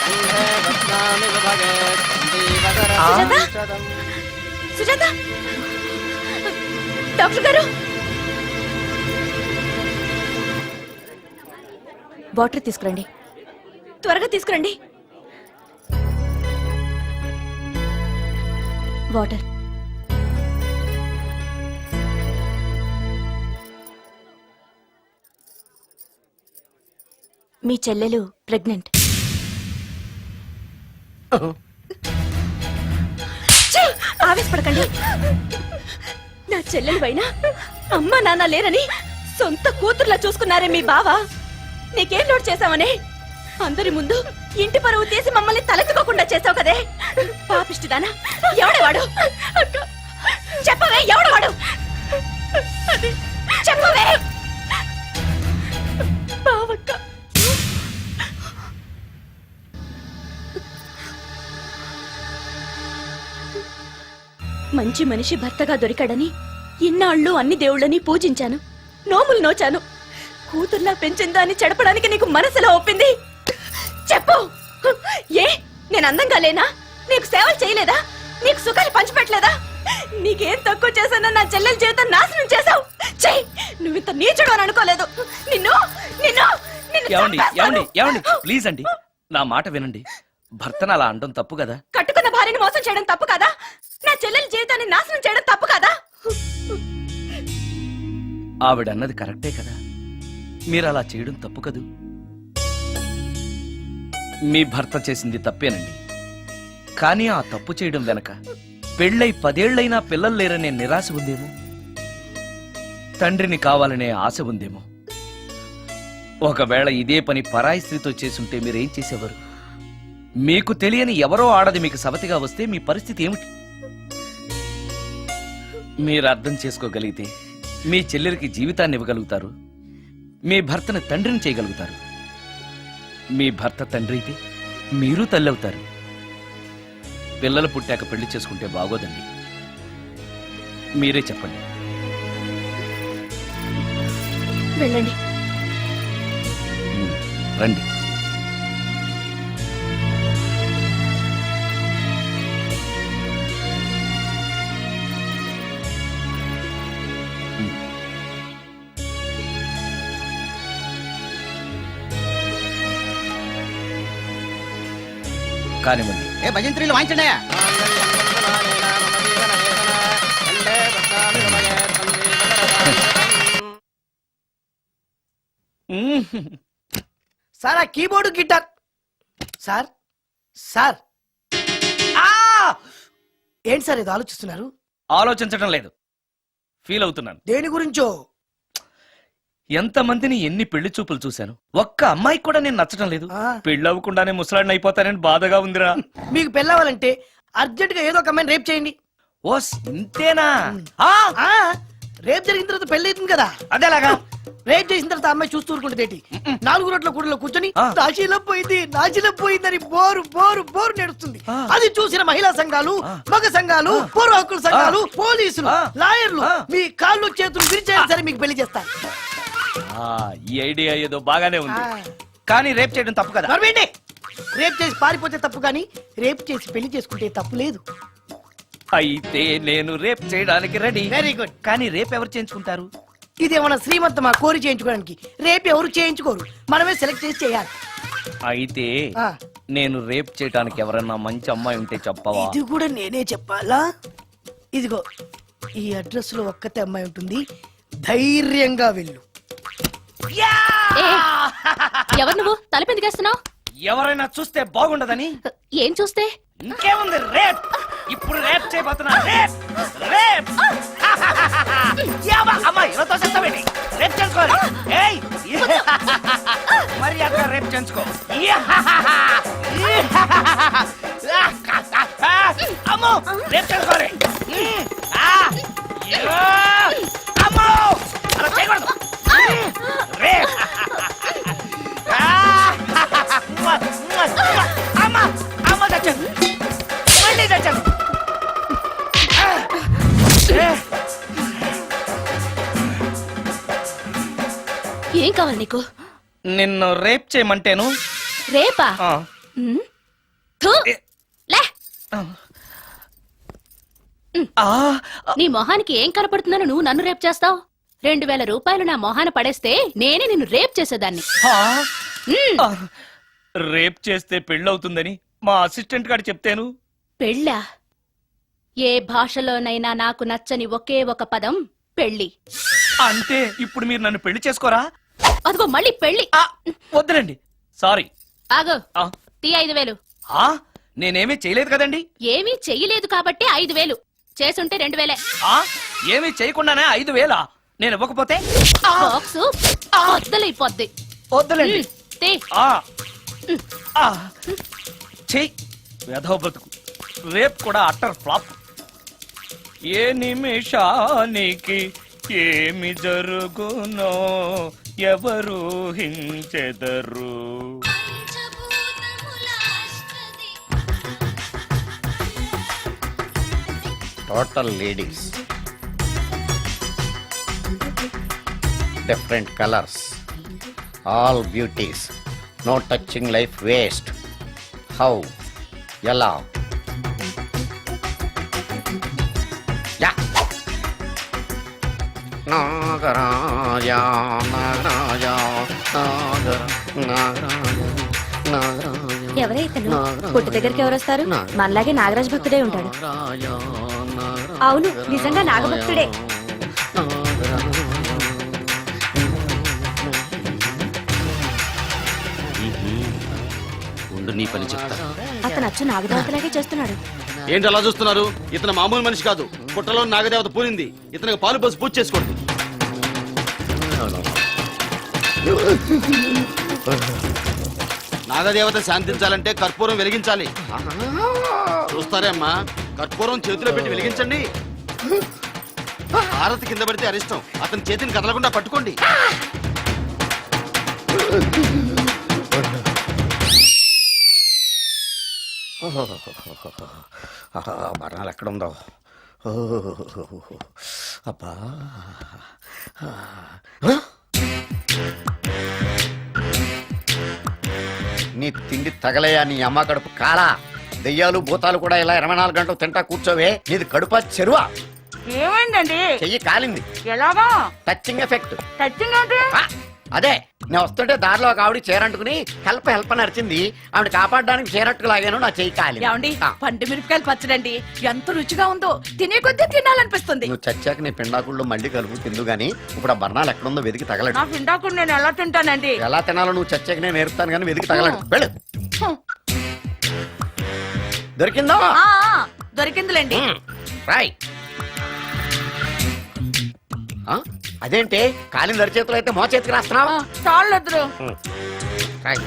కంఠే బధ్నామి సుభగే సందీపతరం సుజాత? శతం. సుజాత డాక్టర్ గారు, వాటర్ తీసుకురండి. త్వరగా తీసుకురండి. వాటర్. మీ చెల్లెలు ప్రెగ్నెంట్. ఆవేశపడకండి. నా చెల్లెలు పైన అమ్మా నాన్న లేరని సొంత కూతుర్లా చూసుకున్నారే మీ బావ. నీకేం లోటు చేశావనే అందరి ముందు ఇంటి పరువు తీసి మమ్మల్ని తలెత్తుకోకుండా చేసావు కదే. పాపిష్టిదానా, ఎవడేవాడు? చెప్పవే, ఎవడవాడు? చెప్పవే. బావక్క, మంచి మనిషి భర్తగా దొరికాడని ఇన్నాళ్ళు అన్ని దేవుళ్ళని పూజించాను, నోములు నోచాను. కూతుర్లా పెంచిందాన్ని చెడపడానికి నీకు మనసులో ఒప్పింది. చెప్పు, ఏ నేను అందంగా లేనా? నీకు సేవలు చేయలేదా? నీకు సుఖాలు పంచిపెట్టలేదా? నీకేం తక్కువ చేశానో నా చెల్లెల జీవితం నాశనం చేశావు. చెయ్యి, నువ్వు ఇంత నీచుడు అని అనుకోలేదు. నిన్ను నిన్ను నిన్ను ఏమండి చంపేస్తాను. ఏమండి ఏమండి ప్లీజ్ అండి, నా మాట వినండి. భర్తను అలా అనడం తప్పు కదా. కట్టుకున్న భార్యని మోసం చేయడం తప్పు కదా? నా చెల్లెల జీవితాన్ని నాశనం చేయడం తప్పు కదా? ఆవిడన్నది కరెక్టే కదా. మీరు అలా చేయడం తప్పు కదూ. మీ భర్త చేసింది తప్పేనండి. కానీ ఆ తప్పు చేయడం వెనక పెళ్ళై 10 ఏళ్లైనా పిల్లలు లేరనే నిరాశ ఉందేమో, తండ్రిని కావాలనే ఆశ ఉందేమో. ఒకవేళ ఇదే పని పరాయి స్త్రీతో చేసుంటే మీరేం చేసేవారు? మీకు తెలియని ఎవరో ఆడది మీకు సవతిగా వస్తే మీ పరిస్థితి ఏమిటి? మీరు అర్థం చేసుకోగలిగితే మీ చెల్లెలికి జీవితాన్ని ఇవ్వగలుగుతారు, మీ భర్తను తండ్రిని చేయగలుగుతారు. మీ భర్త తండ్రి అయితే మీరు తల్లి అవుతారు. పిల్లలు పుట్టాక పెళ్లి చేసుకుంటే బాగోదండి. మీరే చెప్పండి. వెళ్ళండి. రండి. కానివ్వండి. ఏ భజంత్రీలు వాయించండి. సార్ ఆ కీబోర్డు గిటార్. సార్ సార్ ఏంటి సార్ ఇది ఆలోచిస్తున్నారు? ఆలోచించడం లేదు, ఫీల్ అవుతున్నాను. దేని గురించో? ఎంతమందిని ఎన్ని పెళ్లి చూపులు చూశాను, ఒక్క అమ్మాయికి కూడా నేను నచ్చడం లేదు. ఆ. పెళ్లి అవ్వకుండానే ముసలాడిని అయిపోతానని బాధగా ఉందిరా. మీకు పెళ్ళవాలంటే అర్జెంట్ గా ఏదో ఒక అమ్మాయిని రేప్ చేయండి. ఓస్ ఇంతేనా? ఆ రేప్ జరిగిన తర్వాత పెళ్లి అవుతుంది కదా. అదేలాగా. రేప్ చేసిన తర్వాత అమ్మాయి చూస్తూ ఊరుకుంటుంది. 4 రోడ్ల కూడలో కూర్చొని ఆ. నాశీలం పోయిందని బోరు బోరు బోరు నడుస్తుంది. ఆ. అది చూసిన మహిళా సంఘాలు, ఆ. మగ సంఘాలు, పూర్వ హక్కుల సంఘాలు, పోలీసులు, ఆ. లాయర్లు ఆ. మీ కాళ్ళు చేతులు విరిచేయాలి సరే మీకు పెళ్లి చేస్తారు. ఈ ఐడియా ఏదో బాగానే ఉంది, ఆ. కానీ రేప్ చేయడం తప్పు కదా. నడవండి. రేప్ చేసి పారిపోతే తప్పు, కానీ రేప్ చేసి పెళ్లి చేసుకుంటే తప్పు లేదు. అయితే నేను రేప్ చేయడానికి రెడీ. Very good. కానీ రేప్ ఎవరు చేయించుకుంటారు? ఇదేమన్నా శ్రీమంతమా కోరి చేయించుకోవడానికి? రేపు ఎవరు చేయించుకోరు, మనమే సెలెక్ట్ చేసి చేయాలి. అయితే ఆ. నేను రేప్ చేయడానికి ఎవరన్నా మంచి అమ్మాయి ఉంటే చెప్పవా? ఇది కూడా నేనే చెప్పాలా? ఇదిగో ఈ అడ్రస్ లో ఒక్కతే అమ్మాయి ఉంటుంది, ధైర్యంగా వెళ్ళు. ఎవరు నువ్వు? తలపెందుకేస్తున్నావు? ఎవరైనా చూస్తే బాగుండదని. ఏం చూస్తే? ఇంకేముంది, రేప్. ఇప్పుడు రేప్ చేయబోతున్నా. Rape rape. అమ్మాయి ఎవరితో చెప్తావేంటి? రేప్ చేసుకోవాలి. ఏయ్ మరి అక్కడ రేప్ చేసుకో. అమ్మో రేప్ చేసుకోవాలి. అమ్మో అలా చేయకూడదు. రేప్ కావాలి నీకు? నిన్ను రేప్ చేయమంటేను రేపా? ఆ, ఉమ్. థు. లే. ఆ, నీ మొహానికి ఏం కనపడుతుందని నువ్వు నన్ను రేప్ చేస్తావు? 2000 రూపాయలు నా మొహాన పడేస్తే నేనే నిన్ను రేప్ చేసేదాన్ని. ఆ, ఉమ్. ఆ. రేప్ చేస్తే పెళ్ళవుతుందని మా అసిస్టెంట్ గారు చెప్తేను. పెళ్ళా? ఏ భాషలోనైనా నాకు నచ్చని ఒకే ఒక పదం పెళ్లి. అంటే ఇప్పుడు మీరు నన్ను పెళ్లి చేసుకోరా? అదిగో మళ్ళీ పెళ్లి. ఆ, వద్దులండి, సారీ. ఆగో, ఆ, తీ 5000. ఆ, నేనేమీ చేయలేదు కదండి. ఏమీ చెయ్యలేదు కాబట్టి 5000. చేసుంటే 2000. ఆ, ఏమీ చేయకుండానే 5,000 నేను ఇవ్వకపోతే బాక్సు వద్దలైపోద్ది. వద్దులండి. తీ. ఆ, ఆ, చెయ్ వెధవ బతుకు. రేప్ కూడా అట్టర్ ఫ్లాప్. ఏ నిమిషానికి ఏమి జరుగునో ఎవరు హించెదరు. Total ladies, different colours, all beauties, no touching life waste. How, ఎలా? యా. నాగరాజ నాగరాజ నాగర నాగరాజ నాగరాజ. ఎవరైతను? పుట్టు దగ్గరికి ఎవరు వస్తారు? మనలాగే నాగరాజ భక్తుడే ఉంటాడు. అవును, నిజంగా నాగభక్తుడే. ఉండు, నీ పని చెప్తా. అతను అచ్చు నాగదేవతలాగే చేస్తున్నాడు. ఏంటి అలా చూస్తున్నారు? ఇతను మామూలు మనిషి కాదు. పుట్టలో నాగదేవత పూనింది. ఇతనికి పాలు పోసి పూజ చేసుకోండి. నాగదేవత శాంతించాలంటే కర్పూరం వెలిగించాలి. చూస్తారే అమ్మా, కర్పూరం చేతిలో పెట్టి వెలిగించండి. హారతి కింద పడితే అరిష్టం. అతని చేతిని కదలకుండా పట్టుకోండి. మరణాలు ఎక్కడుందో. అబ్బా, నీ తిండి తగలయా నీ అమ్మ కడుపు కాలా. దెయ్యాలు భూతాలు కూడా ఇలా 24 గంటలు తింటా కూర్చోవే. నీది కడుపా చెరువా? ఏమైందండి? చెయ్యి కాలింది. ఎలాగా? Touching effect. టచింగ్ అంటే? అదే, నేను వస్తుంటే దారిలో ఒక ఆవిడ చీరంటుకుని హెల్ప్ హెల్ప్ అని అరిచింది. ఆవిడ కాపాడడానికి చీరట్టుకు లాగాను, నా చెయ్యి కాలింది. ఏమండి, పండు మిరపకాయలు పచ్చడండి ఎంత రుచిగా ఉందో. తినే కొద్దీ తినాలనిపిస్తుంది. నువ్వు చచ్చాక నీ పిండాకుళ్ళు మళ్ళీ కలుపు తిందు గానీ ఇప్పుడు ఆ బర్ణాలు ఎక్కడుందో వెతికి తగలడు. నా పిండాకుడు నేను ఎలా తింటానండి? ఎలా తినాలో నువ్వు చచ్చాక నేను నేర్పుతాను కానీ వెతికి తగలడు. వెళ్ళు. దొరికిందా? దొరికిందిలేండి. రాయ్. అదేంటి కాలిన దరిచేతులు అయితే మో చేతికి రాస్తున్నావా? చాలు. రాయ్.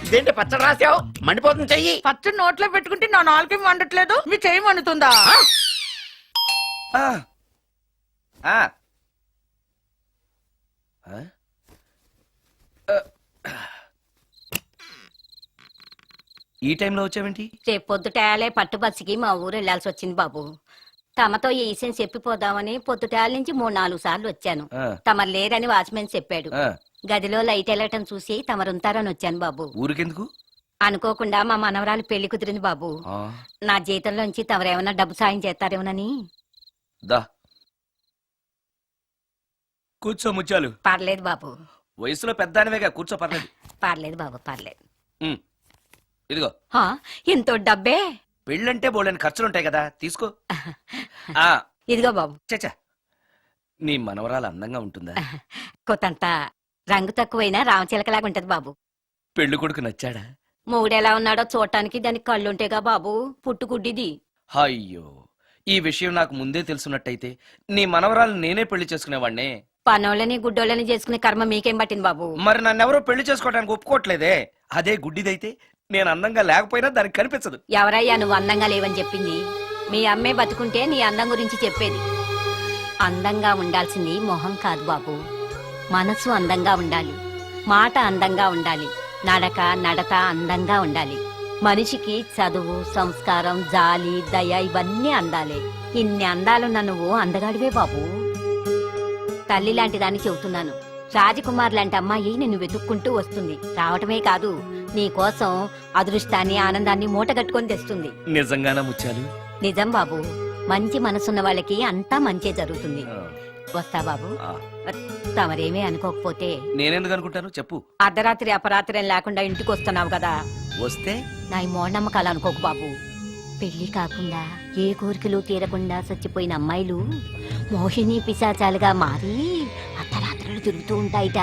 ఇదేంటి పచ్చడి రాసావు? మండిపోతుంది చెయ్యి. పచ్చడి నోట్లో పెట్టుకుంటే నా నాలుగు వండట్లేదు, మీ చెయ్యి వండుతుందా? ఆ, ఆ. ఈ టైంలో వచ్చావేంటి? రేపు పొద్దుటాలే పట్టు బస్సుకి మా ఊరు వెళ్లాల్సి వచ్చింది బాబు. తమతో ఈ విషయం చెప్పిపోదామని పొద్దుటాల నుంచి 3-4 సార్లు వచ్చాను. ఆ. తమరు లేరని వాచ్మెన్ చెప్పాడు. ఆ, గదిలో లైట్ వెళ్ళటం చూసి తమరుంటారని వచ్చాను బాబు. ఊరికెందుకు? అనుకోకుండా మా మనవరాలు పెళ్లి కుదిరింది బాబు. ఆ, నా జీతంలోంచి తమరేమన్నా డబ్బు సాయం చేస్తారేమోనని. దా కూర్చో ముచ్చాలు. పర్లేదు బాబు, వయసులో పెద్దానివేగా, కూర్చో, పర్లేదు. పర్లేదు బాబు, పర్లేదు. ఉమ్, ఇదిగో. హా, ఎంతో డబ్బే. పెళ్ళంటే బోళ్ళని ఖర్చులుంటాయి కదా, తీసుకో. ఆ, ఇదిగో బాబు. చచ్చా, నీ మనవరాలు అందంగా ఉంటుందా? కొత్తంత రంగు తక్కువైనా రామచిలకలాగా ఉంటది బాబు. పెళ్లి కొడుకు నచ్చాడా? మూడెలా ఉన్నాడో చూడటానికి దానికి కళ్ళుంటేగా బాబు, పుట్టుకుడ్డిది. అయ్యో, ఈ విషయం నాకు ముందే తెలుసున్నట్టయితే నీ మనవరాలు నేనే పెళ్లి చేసుకునేవాడినే. పనోళ్ళని గుడ్డోళ్ళని చేసుకునే కర్మ మీకేం పట్టింది బాబు? మరి నన్నెవరో పెళ్లి చేసుకోవడానికి ఒప్పుకోవట్లేదే. అదే గుడ్డిదైతే నేను అందంగా లేకపోయినా దానికి కనిపించదు. ఎవరయ్యా నువ్వు అందంగా లేవని చెప్పింది? మీ అమ్మే బతుకుంటే నీ అందం గురించి చెప్పేది. అందంగా ఉండాల్సింది మొహం కాదు బాబు, మనసు అందంగా ఉండాలి, మాట అందంగా ఉండాలి, నడక నడత అందంగా ఉండాలి. మనిషికి చదువు, సంస్కారం, జాలి, దయ ఇవన్నీ అందాలే. ఇన్ని అందాలున్న నువ్వు అందగాడివే బాబు. తల్లి లాంటి దాన్ని చెబుతున్నాను. రాజకుమార్ లాంటి అమ్మాయి నిన్ను వెతుక్కుంటూ వస్తుంది. రావటమే కాదు, నీ కోసం అదృష్టాన్ని ఆనందాన్ని మూటగట్టుకొని తెస్తుంది. నిజంగానా ముత్యాలు? నిజం బాబు, మంచి మనసున్న వాళ్ళకి అంతా మంచే జరుగుతుంది. వస్తా బాబు. ఆ. తమరేమీ అనుకోకపోతే నేనెందుకు అనుకుంటాను చెప్పు. అర్ధరాత్రి అపరాత్రి లేకుండా ఇంటికి వస్తున్నావు కదా, వస్తే నా ఈ మూఢనమ్మకాలు అనుకోకు బాబు. పెళ్లి కాకుండా ఏ కోరికలు తీరకుండా చచ్చిపోయిన అమ్మాయిలు మోహిని పిశాచాలుగా మారి అర్ధరాత్రులు తిరుగుతూ ఉంటాయిట.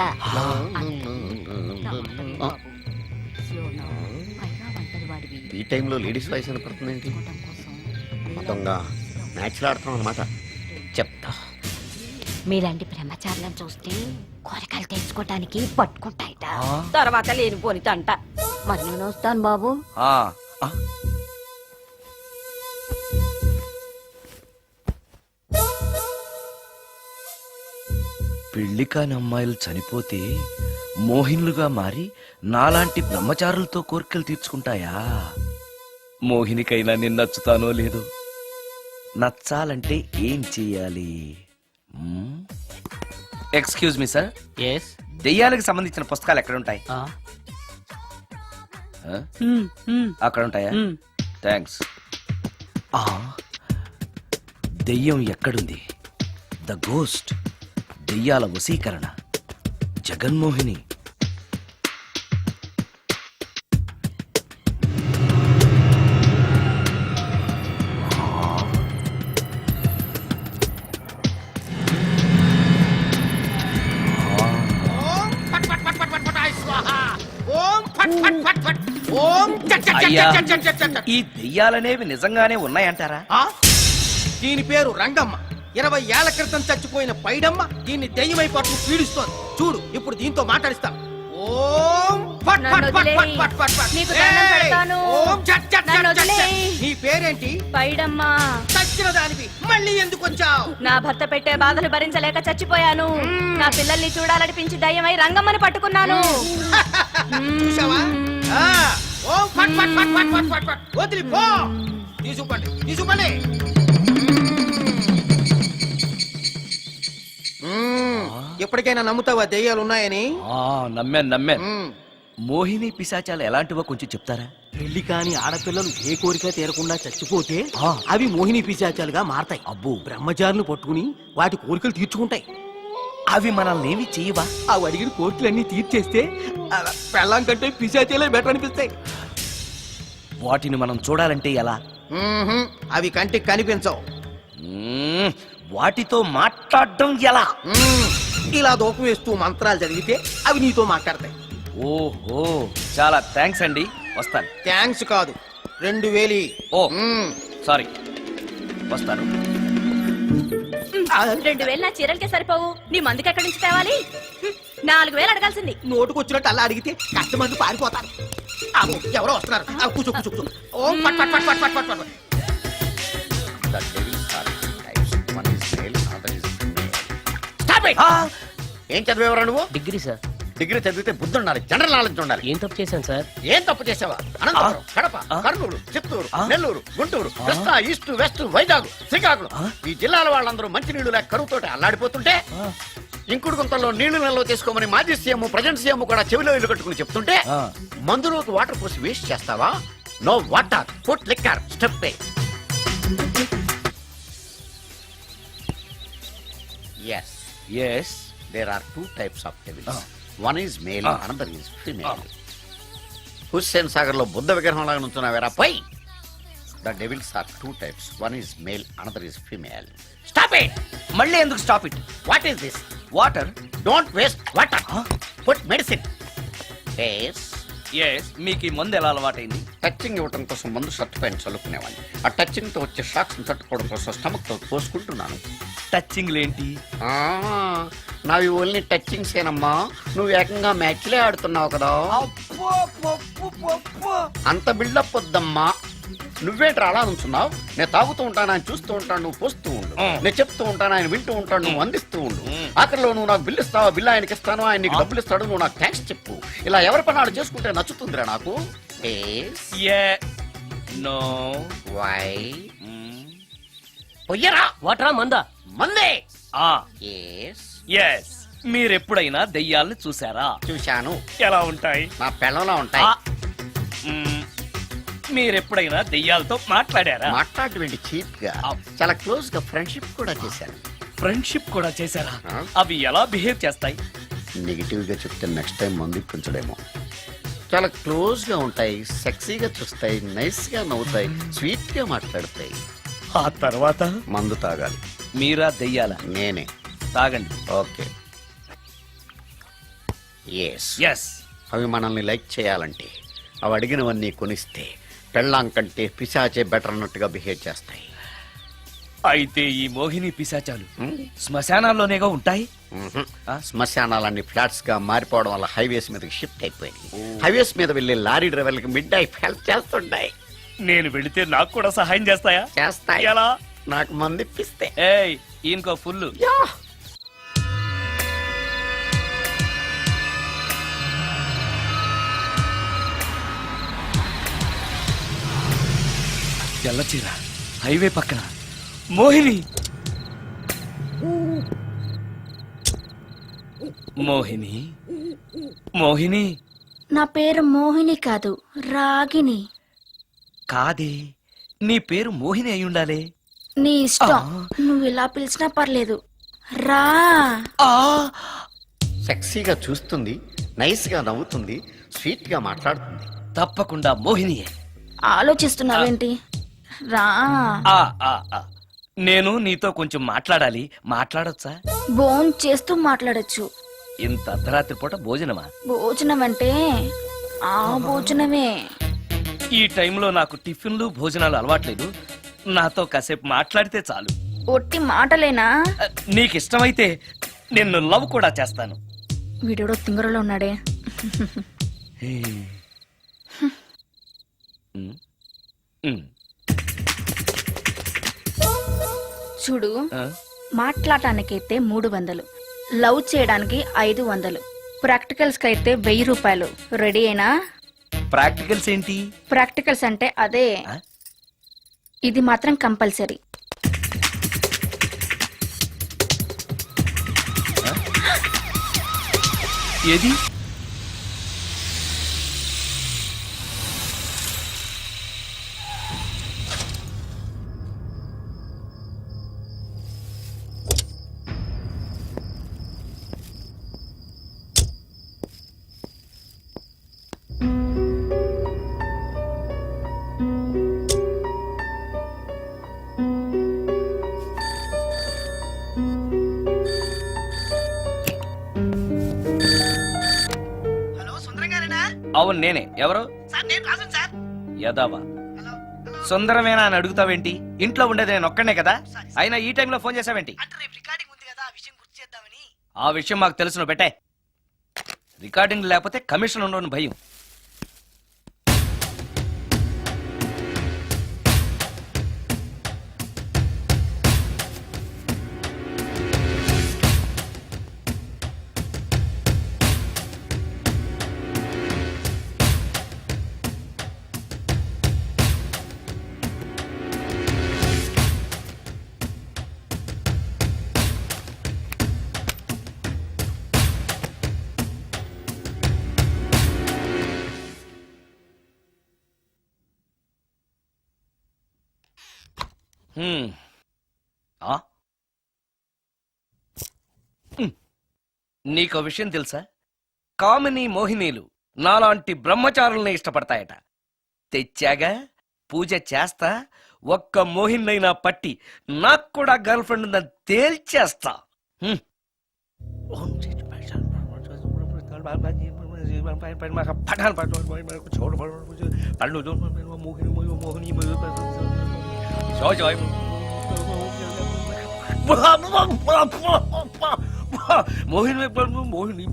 ఈ టైంలో లేడీస్ వాయిస్ వినపడుతుంది ఏంటి? మొత్తంగా మ్యాచ్లు ఆడుతున్నాం అనమాట. చెప్తా. మీలాంటి బ్రహ్మచారులను చూస్తే కోరికలు తెచ్చుకోవటానికి పట్టుకుంటాయిట. తర్వాత లేనిపోని తంట. మరి నేను వస్తాను బాబు. ఆ, ఆ. పెళ్లి కాని అమ్మాయిలు చనిపోతే మోహినులుగా మారి నాలాంటి బ్రహ్మచారులతో కోరికలు తీర్చుకుంటాయా? మోహినికైనా నేను నచ్చుతానో లేదో. నచ్చాలంటే ఏం చెయ్యాలి? Excuse me sir, yes. దెయ్యాలకు సంబంధించిన పుస్తకాలు ఎక్కడ ఉంటాయి? అక్కడ ఉంటాయా? థ్యాంక్స్. దెయ్యం ఎక్కడుంది? ద గోస్ట్, దెయ్యాల వశీకరణ, జగన్మోహిని. అయ్యా, ఈ దెయ్యాలనేవి నిజంగానే ఉన్నాయంటారా? దీని పేరు రంగమ్మ. 20 ఏళ్ల క్రితం చచ్చిపోయిన పైడమ్మ దీన్ని దెయ్యమై పట్టు పీడిస్తోంది. చూడు, ఇప్పుడు దీంతో మాట్లాడిస్తా. ఓం ఫట్ ఫట్ ఫట్ ఫట్ ఫట్ ఫట్ ఫట్. నీకు దండం పెడతాను. ఓం చట్ చట్ నన్ను చట్ చట్. వదిలేయ్. నీ పేరేంటి? పైడమ్మా, చచ్చిన దానివి మళ్ళీ ఎందుకు వచ్చావు? నా భర్త పెట్టే బాధలు భరించలేక చచ్చిపోయాను. నా పిల్లల్ని చూడాలనిపించి దయ్యమై రంగమ్మని పట్టుకున్నాను. చూసావా? ఆ, ఓం ఫట్ ఫట్ ఫట్ ఫట్ ఫట్ ఫట్ ఫట్. వదిలి పో. తీసుకుపండి, తీసుకుపండి. ఎప్పటికైనా నమ్ముతావా దెయ్యాలు ఉన్నాయని? నమ్మాను. మోహిని పిశాచాలు ఎలాంటివో కొంచెం చెప్తారా? పెళ్లి కాని ఆడపిల్లలు ఏ కోరిక తీరకుండా చచ్చిపోతే అవి మోహిని పిశాచాలుగా మారతాయి. అబ్బో, బ్రహ్మచారులు పట్టుకుని వాటి కోరికలు తీర్చుకుంటాయి. అవి మనల్ని ఏమి చేయవా? అవి అడిగిన కోరికలన్నీ తీర్చేస్తే పెళ్ళాం కంటే పిశాచాలే బెటర్ అనిపిస్తాయి. వాటిని మనం చూడాలంటే ఎలా? అవి కంటికి కనిపించవు. వాటితో మాట్లాడడం ఎలా? ఇలా దూపం వేస్తూ మంత్రాలు చదివితే అవి నీతో మాట్లాడతాయి. ఓహో, చాలా థ్యాంక్స్ అండి. వస్తాను. థ్యాంక్స్ కాదు, 2000. ఓ సారీ, వస్తాను. 2000 నా చీరలకే సరిపోవు. నీ మందుకి ఎక్కడి నుంచి తేవాలి? 4000 అడగాల్సింది. నోటుకొచ్చినట్టు అలా అడిగితే కస్టమర్లు పారిపోతారు. అబ్బో, ఎవరో వస్తున్నారు. కూర్చో కూర్చో కూర్చో. ఓం పట్ పట్ పట్ పట్ పట్ పట్ పట్. The devils are two types. One is male, other is female. Stop it! ఏం చదివేవరా నువ్వు? Degree sir. డిగ్రీ చదివితే బుద్ధి ఉండాలి, జనరల్ నాలెడ్జ్ ఉండాలి. ఏం తప్పు చేశాను సార్? ఏం తప్పు చేసావా? అనంతపురం, కడప, కర్నూలు, చిత్తూరు, నెల్లూరు, గుంటూరు, కృష్ణా, ఈస్ట్, వెస్ట్, వైజాగ్, శ్రీకాకుళం, ఈ జిల్లాల వాళ్ళందరూ మంచినీళ్లు లేక కరువుతోటి అల్లాడిపోతుంటే ఇంకుడు గుంతల్లో నీళ్లు నిల్వ చేసుకోమని మాజీ సీఎం, ప్రజెంట్ సీఎం కూడా చెవిలో ఇల్లు కట్టుకుని చెప్తుంటే మందులోకి వాటర్ పోసి వేస్ట్ చేస్తావా? No water, put liquor, step. Yes, there are two types of devils. One is male, another is female. Hussain Sagar లో బుద్ధ విగ్రహం లాగా నుంచున్నావేరా పై. The devils are two types. One is male, another is female. Stop it! మళ్ళీ ఎందుకు stop it? What is this? Water. Don't waste water. Put medicine. Yes. Yes, మీకు ఈ మందు ఎలా అలవాటైంది? టచింగ్ ఇవ్వటం కోసం ముందు షర్ట్ పైన చల్లుకునేవాడిని. ఆ టచింగ్ తో వచ్చే షాక్స్ తట్టుకోవడం కోసం స్టమక్ తో పోసుకుంటున్నాను. టచింగ్ ఏంటి? నావి ఓన్లీ టచింగ్స్ ఏనమ్మా. నువ్వు ఏకంగా మ్యాచ్లే ఆడుతున్నావు కదా. అంత బిల్డప్ వద్దమ్మా. నువ్వేంట్రా అలా నుంచున్నావు? నేను తాగుతూ ఉంటాను, ఆయన చూస్తూ ఉంటాను, నువ్వు పోస్తూ ఉండు. నేను చెప్తూ ఉంటాను, ఆయన వింటూ ఉంటాడు, నువ్వు అందిస్తూ ఉండు. ఆఖరిలో నువ్వు నాకు బిల్లు ఇస్తావా, బిల్లు ఆయనకి ఇస్తాను, ఆయన నీకు డబ్బులు ఇస్తాడు, నువ్వు నాకు థ్యాంక్స్ చెప్పు. ఇలా ఎవరి పని ఆడు చేసుకుంటే నచ్చుతుందిరా నాకు. నో. వై? పొయ్యరా వాటరా మందా? మందే. ఆ. ఎస్. ఎస్ మీరెప్పుడైనా దెయ్యాల్ని చూసారా? చూశాను. ఎలా ఉంటాయి? నా పెళ్ళంలో ఉంటాయి. మ్మ్. మీరెప్పుడైనా దెయ్యాలతో మాట్లాడారా? మాట్లాడేటువంటి చీప్ గా చాలా క్లోజ్ గా ఫ్రెండ్షిప్ కూడా చేశాను. ఫ్రెండ్షిప్ కూడా చేశారా? ఆ. అవి ఎలా బిహేవ్ చేస్తాయి? నెగిటివ్ గా చెప్తే నెక్స్ట్ టైం మందు ఇప్పించడేమో. చాలా క్లోజ్ గా ఉంటాయి, సెక్సీగా చూస్తాయి, నైస్ గా నవ్వుతాయి, స్వీట్ గా మాట్లాడతాయి. ఆ తర్వాత మందు తాగాలి. మీరా దెయ్యాల? నేనే. తాగండి. ఓకే. ఎస్. ఎస్. అవి మనల్ని లైక్ చేయాలంటే అవి అడిగినవన్నీ కొనిస్తే పెళ్ళాం కంటే పిశాచే బెటర్ అన్నట్టుగా బిహేవ్ చేస్తాయి. అయితే ఈ మోహిని పిశాచాలు శ్మశానాల్లోనేగా ఉంటాయి? శ్మశానాలన్నీ ఫ్లాట్స్ గా మారిపోవడం వల్ల హైవేస్ మీదకి షిఫ్ట్ అయిపోయింది. హైవేస్ మీద వెళ్లే లారీ డ్రైవర్లకి మిడ్ నైట్ హెల్ప్ చేస్తుంటాయి. నేను వెళితే నాకు కూడా సహాయం చేస్తాయా? చేస్తాయి. ఎలా? నాకు మంది ఇప్పిస్తే. ఏయ్ ఈయనకో ఫుల్. తెల్లచీర హైవే పక్కన మోహిని. మోహిని మోహిని నా పేరు మోహిని కాదు, రాగిని. కాదే, నీ పేరు మోహిని అయి ఉండాలే. నీ ఇష్టం, నువ్వు ఇలా పిలిచినా పర్లేదు. రా. సెక్సీగా చూస్తుంది, నైస్ గా నవ్వుతుంది, స్వీట్ గా మాట్లాడుతుంది. తప్పకుండా మోహినియే. ఆలోచిస్తున్నావేంటి? రా. ఆ, ఆ, ఆ. నేను నీతో కొంచెం మాట్లాడాలి. మాట్లాడొచ్చా? భోన్ చేస్తూ మాట్లాడొచ్చు. ఇంత అర్ధరాత్రి పూట భోజనమా? భోజనం అంటే ఆ భోజనమే. ఈ టైంలో నాకు టిఫిన్లు భోజనాలు అలవాట్లేదు. నాతో కాసేపు మాట్లాడితే చాలు. ఒట్టి మాటలేనా? నీకు ఇష్టమైతే నిన్ను లవ్ కూడా చేస్తాను. వీడెవడో తింగరలో ఉన్నాడే. ఉమ్, ఉమ్, చూడు, ఆ? మాట్లాడటానికైతే 300, లవ్ చేయడానికి 500, ప్రాక్టికల్స్ కి అయితే 1000 రూపాయలు. రెడీ అయినా? ప్రాక్టికల్స్ ఏంటి? ప్రాక్టికల్స్ అంటే అదే. ఆ? ఇది మాత్రం కంపల్సరీ. ఏది? హలో, సుందరం గారేనా? అవును నేనే. ఎవరు? సార్ నేను రాజు సార్. యదావా. Hello, hello. సుందరమేనా అని అడుగుతావేంటి? ఇంట్లో ఉండేది నేను ఒక్కనే కదా. అయినా ఈ టైంలో ఫోన్ చేసావేంటి? అంటే రేపు రికార్డింగ్ ఉంది కదా, ఆ విషయం గుర్తు చేద్దామని. ఆ విషయం మాకు తెలుసును పెట్టే. రికార్డింగ్ లేకపోతే కమిషన్ ఉండని భయం. హ్మ్. ఆ? నీకో విషయం తెలుసా? కామిని మోహినీలు నాలాంటి బ్రహ్మచారుల్ని ఇష్టపడతాయట. తెచ్చాగా, పూజ చేస్తా, ఒక్క మోహినైనా పట్టి నాకు కూడా గర్ల్ ఫ్రెండ్ ఉందని తేల్చేస్తా. హ్మ్. మోహిని మోహిని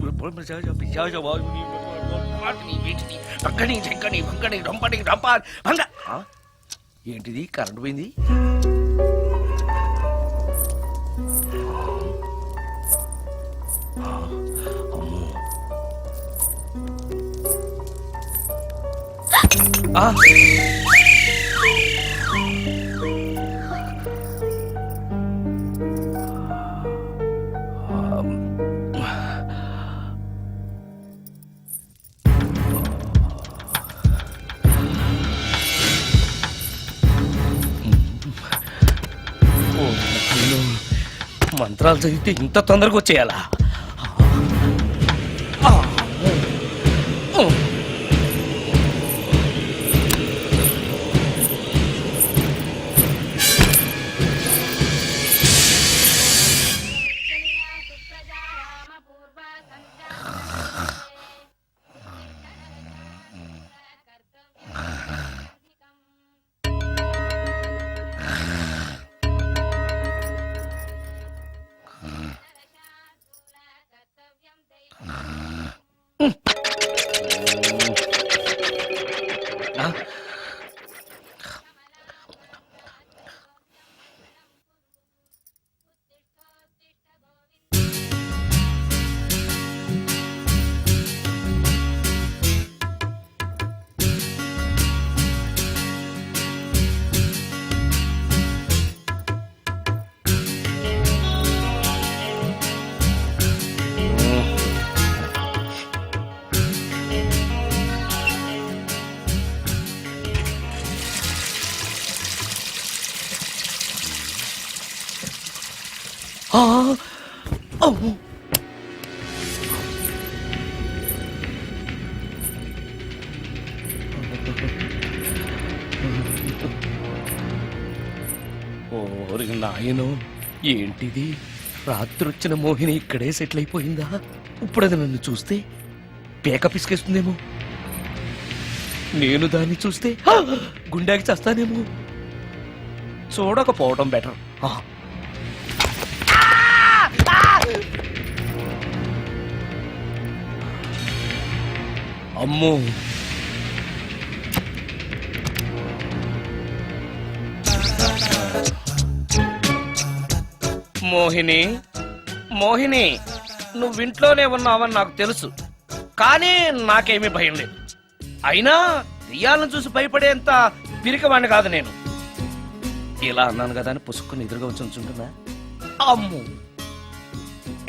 ఏంటిది? కరెంట్ పోయింది. మంత్రాలు చదివితే ఇంత తొందరగా వచ్చేయాలా? ఓరి నాయనో, ఏంటిది? రాత్రొచ్చిన మోహిని ఇక్కడే సెటిల్ అయిపోయిందా? ఇప్పుడు అది నన్ను చూస్తే పేక పిసికేస్తుందేమో. నేను దాన్ని చూస్తే గుండెకి చస్తానేమో. చూడకపోవడం బెటర్. అమ్మో, మోహిని, మోహిని, నువ్వింట్లోనే ఉన్నావని నాకు తెలుసు, కానీ నాకేమీ భయం లేదు. అయినా దెయ్యాలను చూసి భయపడేంత పిరికవాణ్ణి కాదు నేను. ఇలా అన్నాను కదా అని పుసుక్కుని ఎదురుగా వచ్చి ఉంచుంటుందా? అమ్ము,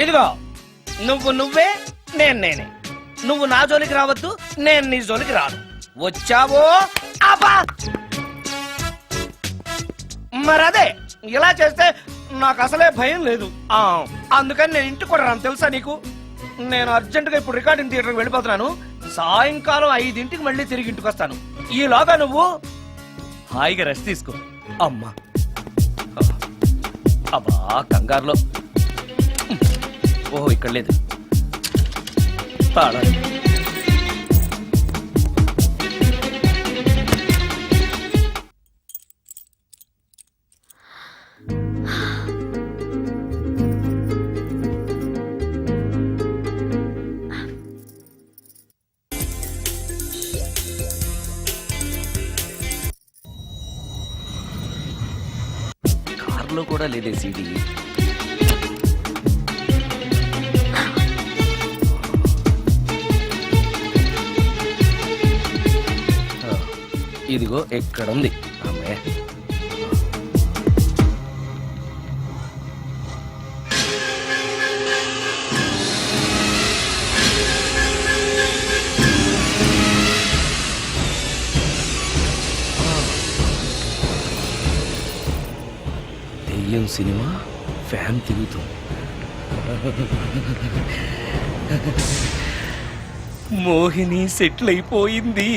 ఇదిగో నువ్వే, నేనే. నువ్వు నా జోలికి రావద్దు, నేను నీ జోలికి రాను. వచ్చావో అబ్బా! మరదే, ఇలా చేస్తే నాకు అసలే భయం లేదు. అందుకని నేను ఇంటికి కూడా రాను, తెలుసా నీకు? నేను అర్జెంటుగా ఇప్పుడు రికార్డింగ్ థియేటర్కి వెళ్ళిపోతున్నాను. సాయంకాలం 5 మళ్ళీ తిరిగి ఇంటికి వస్తాను. ఈలోగా నువ్వు హాయిగా రెస్ట్ తీసుకో. అమ్మా, అబ్బా, కంగారులో. ఓహో, ఇక్కడ లేదు తాళాలు. కార్లో కూడా లేదే సీడీ. ఇదిగో ఎక్కడుంది. అమ్మే, దెయ్యం సినిమా ఫ్యాన్ తిరుగుతుంది. మోహిని సెటిల్ అయిపోయింది.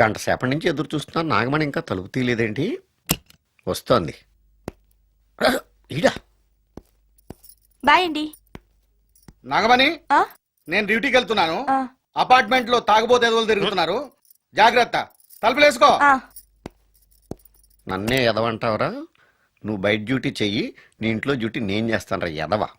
గంట సేపటి నుంచి ఎదురు చూస్తున్నాను, నాగమణి ఇంకా తలుపు తీయలేదేంటి? వస్తోంది. ఈడా బాయ్ అండి. నాగమణి, ఆ? నేను డ్యూటీకి వెళ్తున్నాను. ఆ. అపార్ట్మెంట్ లో తాగుబోతే ఎదువులు తిరుగుతున్నారు, జాగ్రత్త. తలుపులేసుకో. నన్నే ఎదవంటావరా? నువ్వు బయట డ్యూటీ చెయ్యి, నీ ఇంట్లో డ్యూటీ నేను చేస్తాను రా ఎదవా.